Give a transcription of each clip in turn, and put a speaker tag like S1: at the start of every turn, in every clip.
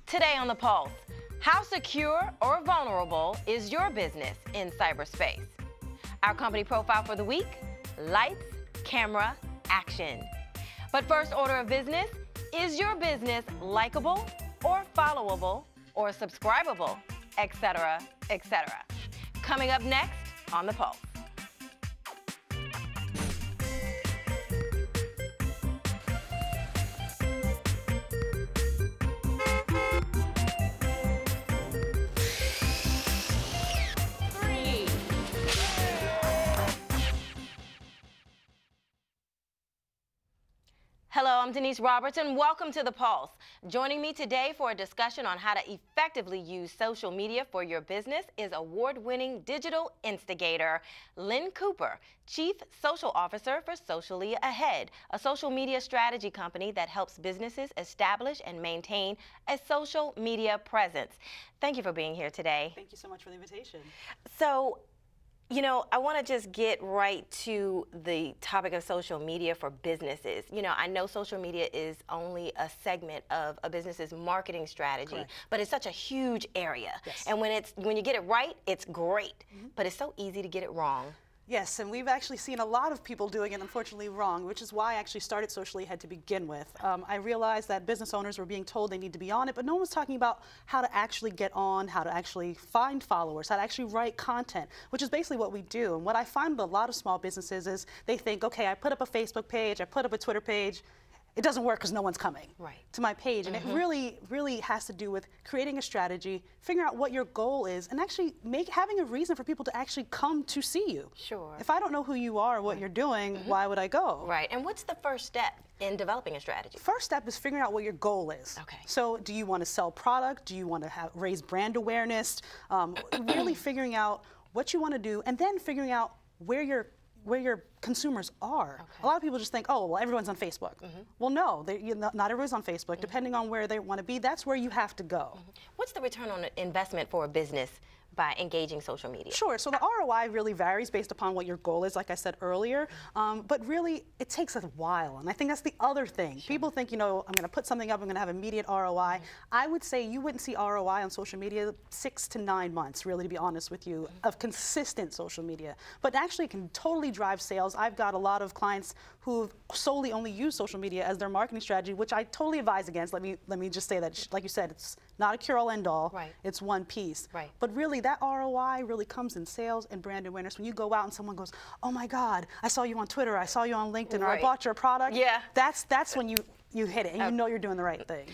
S1: Today on The Pulse, how secure or vulnerable is your business in cyberspace? Our company profile for the week, lights, camera, action. But first order of business, is your business likable or followable or subscribable, etc., etc.? Coming up next on The Pulse. Hello, I'm Denise Roberts, and welcome to The Pulse. Joining me today for a discussion on how to effectively use social media for your business is award-winning digital instigator, Lynn Cooper, Chief Social Officer for Socially Ahead, a social media strategy company that helps businesses establish and maintain a social media presence. Thank you for being here today.
S2: Thank you so much for the invitation.
S1: So, you know, I want to just get right to the topic of social media for businesses. You know, I know social media is only a segment of a business's marketing strategy,
S2: Correct.
S1: but it's such a huge area.
S2: Yes.
S1: And when you get it right, it's great. But it's so easy to get it wrong.
S2: Yes, and we've actually seen a lot of people doing it, unfortunately, wrong, which is why I actually started Socially Ahead to begin with. I realized that business owners were being told they need to be on it, but no one was talking about how to actually get on, how to actually find followers, how to actually write content, which is basically what we do. And what I find with a lot of small businesses is they think, okay, I put up a Facebook page, I put up a Twitter page, it doesn't work because no one's coming to my page. And it really has to do with creating a strategy, figuring out what your goal is, and actually having a reason for people to actually come to see you.
S1: Sure.
S2: If I don't know who you are or what you're doing, why would I go?
S1: Right. And what's the first step in developing a strategy?
S2: First step is figuring out what your goal is.
S1: Okay.
S2: So do you want to sell product? Do you want to raise brand awareness? Really figuring out what you want to do, and then figuring out where your consumers are.
S1: Okay.
S2: A lot of people just think, oh, well, everyone's on Facebook. Well, no, not everyone's on Facebook. Depending on where they want to be, that's where you have to go.
S1: What's the return on investment for a business by engaging social media?
S2: Sure, so the ROI really varies based upon what your goal is, like I said earlier, but really it takes a while, and I think that's the other thing. Sure. People think, you know, I'm going to put something up, I'm going to have immediate ROI. I would say you wouldn't see ROI on social media 6 to 9 months, really, to be honest with you, of consistent social media, but actually it can totally drive sales. I've got a lot of clients who solely only use social media as their marketing strategy, which I totally advise against. Let me just say that, like you said, it's not a cure-all end-all.
S1: Right.
S2: It's one piece.
S1: Right.
S2: But really, that ROI really comes in sales and brand awareness. When you go out and someone goes, oh my God, I saw you on Twitter, I saw you on LinkedIn, or I bought your product. Yeah. That's when you hit it, and you know you're doing the right thing.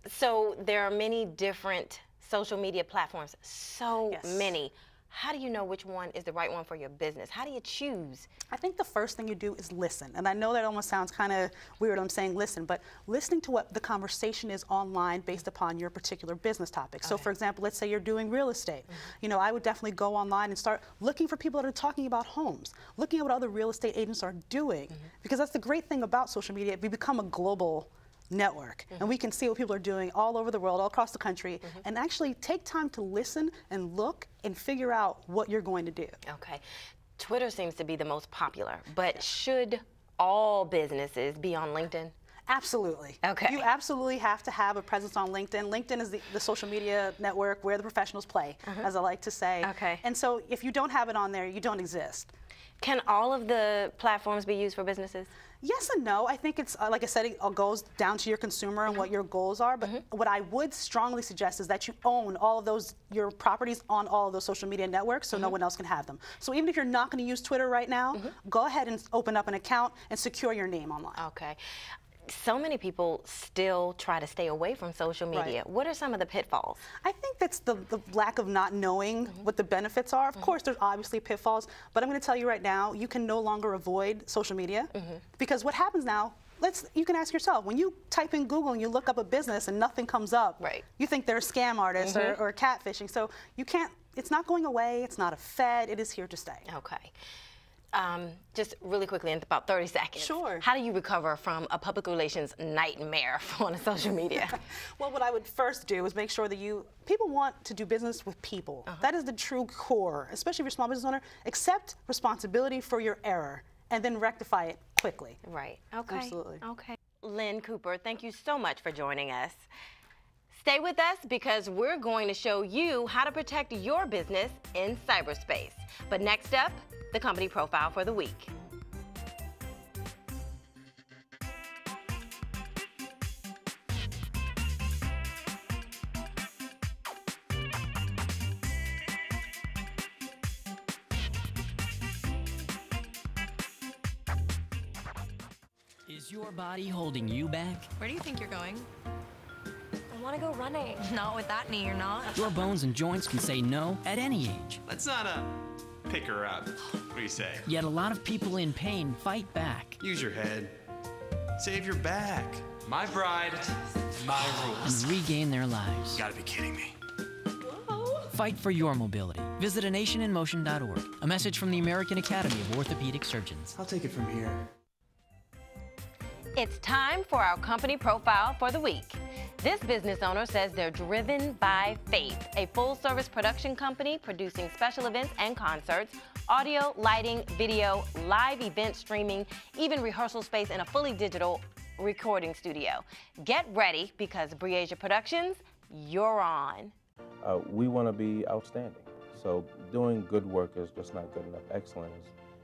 S1: So there are many different social media platforms, so many. How do you know which one is the right one for your business? How do you choose?
S2: I think the first thing you do is listen. And I know that almost sounds kind of weird, I'm saying listen, but listening to what the conversation is online based upon your particular business topic. So for example, let's say you're doing real estate. You know, I would definitely go online and start looking for people that are talking about homes, looking at what other real estate agents are doing. Because that's the great thing about social media. We become a global network, and we can see what people are doing all over the world, all across the country, and actually take time to listen and look and figure out what you're going to do. Okay.
S1: Twitter seems to be the most popular, but should all businesses be on LinkedIn?
S2: Absolutely.
S1: Okay.
S2: You absolutely have to have a presence on LinkedIn. LinkedIn is the social media network where the professionals play, as I like to say.
S1: Okay.
S2: And so if you don't have it on there, you don't exist.
S1: Can all of the platforms be used for businesses?
S2: Yes and no. I think it's, like I said, it all goes down to your consumer and what your goals are. But what I would strongly suggest is that you own all of those, your properties on all of those social media networks, so no one else can have them. So even if you're not going to use Twitter right now, go ahead and open up an account and secure your name online.
S1: Okay. So many people still try to stay away from social media. Right. What are some of the pitfalls?
S2: I think that's the lack of not knowing what the benefits are. Of course, there's obviously pitfalls, but I'm going to tell you right now, you can no longer avoid social media because what happens now, you can ask yourself, when you type in Google and you look up a business and nothing comes up, you think they're a scam artist or catfishing. So you can't, it's not going away, it's not a fad, it is here to stay.
S1: Okay. Just really quickly, in about 30 seconds.
S2: Sure.
S1: How do you recover from a public relations nightmare on social media?
S2: Well, what I would first do is make sure that people want to do business with people. That is the true core, especially if you're a small business owner. Accept responsibility for your error and then rectify it quickly.
S1: Right. Okay.
S2: Absolutely.
S1: Okay. Lynn Cooper, thank you so much for joining us. Stay with us because we're going to show you how to protect your business in cyberspace. But next up, the company profile for the week.
S3: Is your body holding you back?
S4: Where do you think you're going?
S5: I want to go running.
S4: Not with that knee, you're not.
S3: Your bones and joints can say no at any age.
S6: Let's not pick her up. What do you say?
S3: Yet a lot of people in pain fight back
S6: Use your head. Save your back. My bride, my
S3: and
S6: rules.
S3: regain their lives.
S6: You gotta be kidding me.
S3: Fight for your mobility. Visit anationinmotion.org. A message from the American Academy of Orthopedic Surgeons.
S6: I'll take it from here.
S1: It's time for our company profile for the week. This business owner says they're driven by faith, a full-service production company producing special events and concerts, audio, lighting, video, live event streaming, even rehearsal space in a fully digital recording studio. Get ready because Breasia Productions, you're on.
S7: We want to be outstanding. So doing good work is just not good enough. Excellent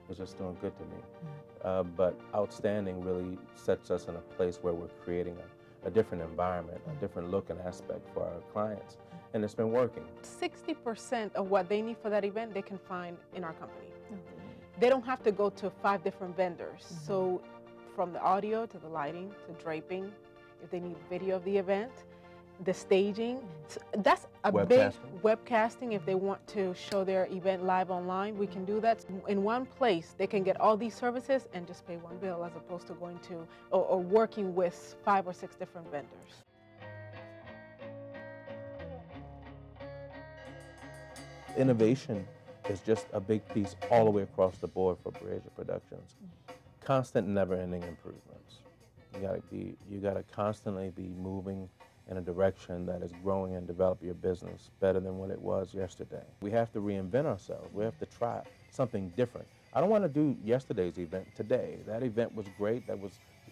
S7: is just doing good to me. But outstanding really sets us in a place where we're creating a different environment, a different look and aspect for our clients. And it's been working.
S8: 60% of what they need for that event, they can find in our company. They don't have to go to 5 different vendors. So from the audio to the lighting to draping, if they need video of the event, the staging, so that's a big webcasting. If they want to show their event live online, we can do that. In one place, they can get all these services and just pay one bill as opposed to going to or working with 5 or 6 different vendors.
S7: Innovation is just a big piece all the way across the board for Breasia Productions. Constant, never-ending improvements. You gotta constantly be moving in a direction that is growing and develop your business better than what it was yesterday. We have to reinvent ourselves. We have to try something different. I don't want to do yesterday's event today. That event was great.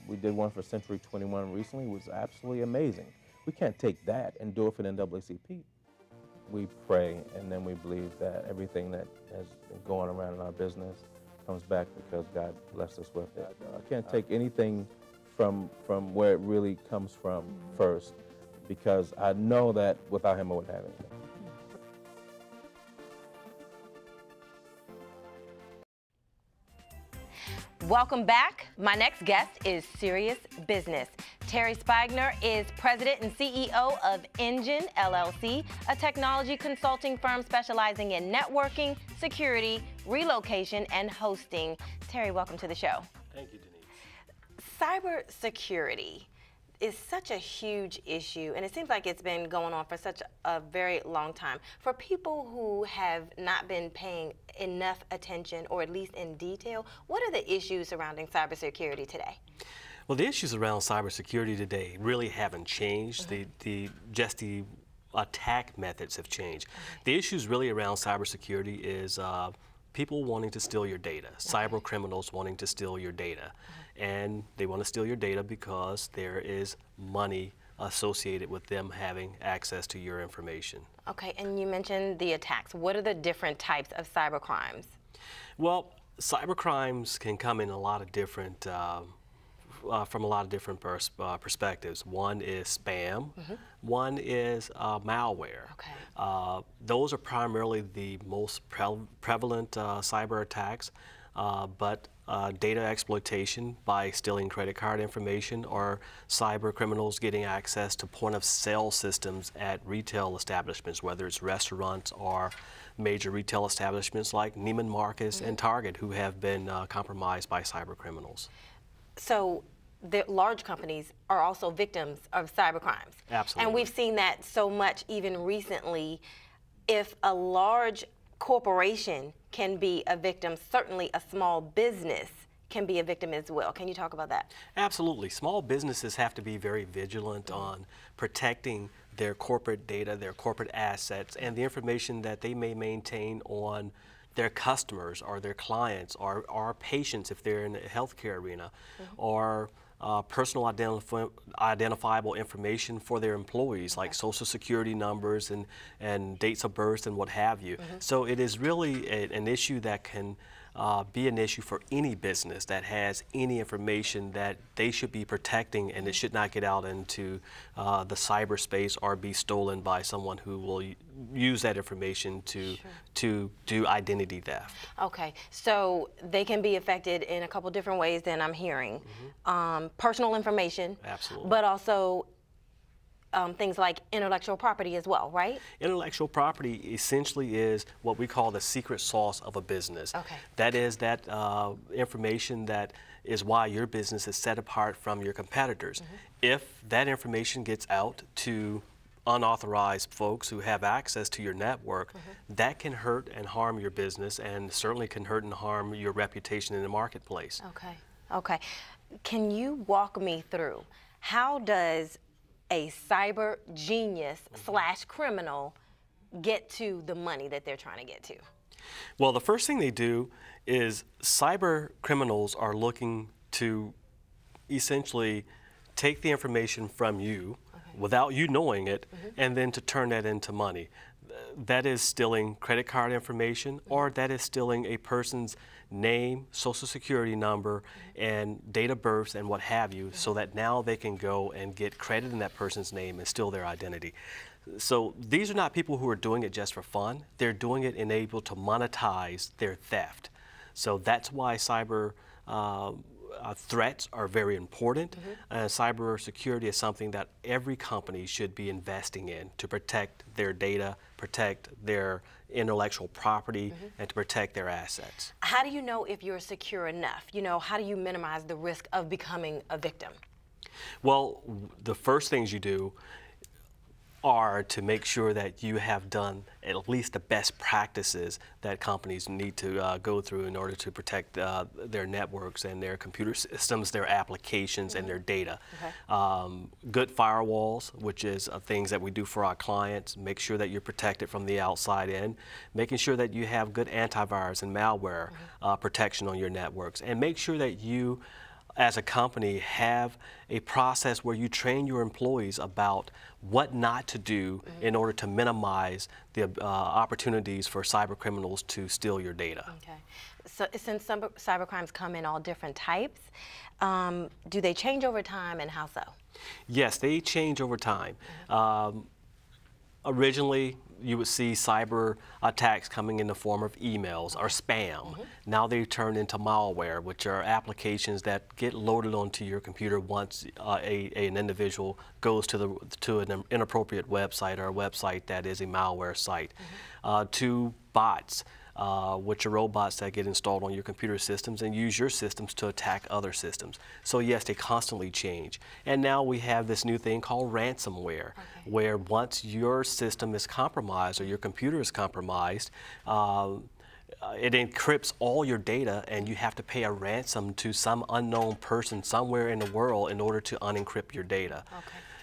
S7: We did one for Century 21 recently. It was absolutely amazing. We can't take that and do it for the NAACP. We pray and then we believe that everything that has been going around in our business comes back because God blessed us with it. I can't take anything from where it really comes from first, because I know that without him I wouldn't have anything.
S1: Welcome back. My next guest is Serious Business. Terry Speigner is president and CEO of Engine LLC, a technology consulting firm specializing in networking, security, relocation, and hosting. Terry, welcome to the show.
S9: Thank you, Denise.
S1: Cybersecurity is such a huge issue, and it seems like it's been going on for such a very long time. For people who have not been paying enough attention, or at least in detail, what are the issues surrounding cybersecurity today?
S9: Well, the issues around cybersecurity today really haven't changed. Just the attack methods have changed. The issues really around cybersecurity is people wanting to steal your data, cyber criminals wanting to steal your data. And they want to steal your data because there is money associated with them having access to your information. Okay, and you mentioned the attacks. What are the different types of cyber crimes? Well, cyber crimes can come in a lot of different, from a lot of different perspectives. One is spam. One is malware. Okay. Those are primarily the most prevalent cyber attacks, but data exploitation by stealing credit card information, or cyber criminals getting access to point-of-sale systems at retail establishments, whether it's restaurants or major retail establishments like Neiman Marcus and Target, who have been compromised by cyber criminals. So the large companies are also victims of cyber crimes. Absolutely. And we've seen that so much even recently. If a large corporation can be a victim, certainly a small business can be a victim as well. Can you talk about that? Absolutely. Small businesses have to be very vigilant on protecting their corporate data, their corporate assets, and the information that they may maintain on their customers or their clients or patients if they're in the healthcare arena, or personal identifiable information for their employees, like social security numbers and dates of birth and what have you. So it is really an issue that can be an issue for any business that has any information that they should be protecting, and it should not get out into the cyberspace or be stolen by someone who will use that information to do identity theft.
S1: Okay, so they can be affected in a couple different ways than I'm hearing. Personal information,
S9: Absolutely.
S1: but also things like intellectual property as well, right?
S9: Intellectual property essentially is what we call the secret sauce of a business.
S1: Okay.
S9: That is that information that is why your business is set apart from your competitors. If that information gets out to unauthorized folks who have access to your network, that can hurt and harm your business, and certainly can hurt and harm your reputation in the marketplace.
S1: Okay, okay. Can you walk me through, how does a cyber genius / criminal get to the money that they're trying to get to?
S9: Well, the first thing they do is cyber criminals are looking to essentially take the information from you without you knowing it, and then to turn that into money. That is stealing credit card information, or that is stealing a person's name, social security number, and date of birth and what have you, so that now they can go and get credit in that person's name and steal their identity. So these are not people who are doing it just for fun. They're doing it and able to monetize their theft. So that's why cyber threats are very important. Cyber security is something that every company should be investing in to protect their data, protect their intellectual property, and to protect their assets.
S1: How do you know if you're secure enough? You know, how do you minimize the risk of becoming a victim?
S9: Well, the first things you do are to make sure that you have done at least the best practices that companies need to go through in order to protect their networks and their computer systems, their applications, and their data. Good firewalls, which is things that we do for our clients. Make sure that you're protected from the outside in. Making sure that you have good antivirus and malware protection on your networks. And make sure that you, as a company, have a process where you train your employees about what not to do in order to minimize the opportunities for cyber criminals to steal your data.
S1: Okay. So since some cyber crimes come in all different types, do they change over time, and how so?
S9: Yes, they change over time. Originally, you would see cyber attacks coming in the form of emails or spam. Now they've turned into malware, which are applications that get loaded onto your computer once an individual goes to an inappropriate website, or a website that is a malware site. To bots, which are robots that get installed on your computer systems and use your systems to attack other systems. So yes, they constantly change. And now we have this new thing called ransomware, where once your system is compromised or your computer is compromised, it encrypts all your data, and you have to pay a ransom to some unknown person somewhere in the world in order to unencrypt your data.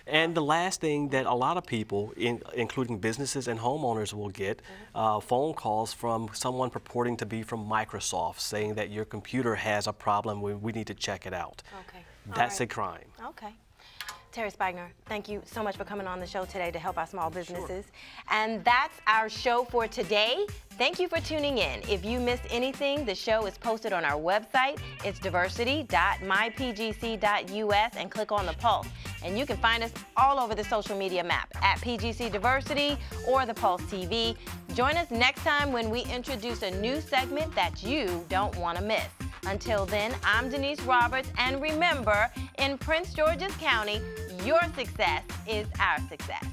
S9: And the last thing that a lot of people, including businesses and homeowners, will get phone calls from someone purporting to be from Microsoft, saying that your computer has a problem, we need to check it out. That's a crime.
S1: Terry Speigner, thank you so much for coming on the show today to help our small businesses. And that's our show for today. Thank you for tuning in. If you missed anything, the show is posted on our website. It's diversity.mypgc.us, and click on the pulse. And you can find us all over the social media map at PGC Diversity or the Pulse TV. Join us next time when we introduce a new segment that you don't want to miss. Until then, I'm Denise Roberts, and remember, in Prince George's County, your success is our success.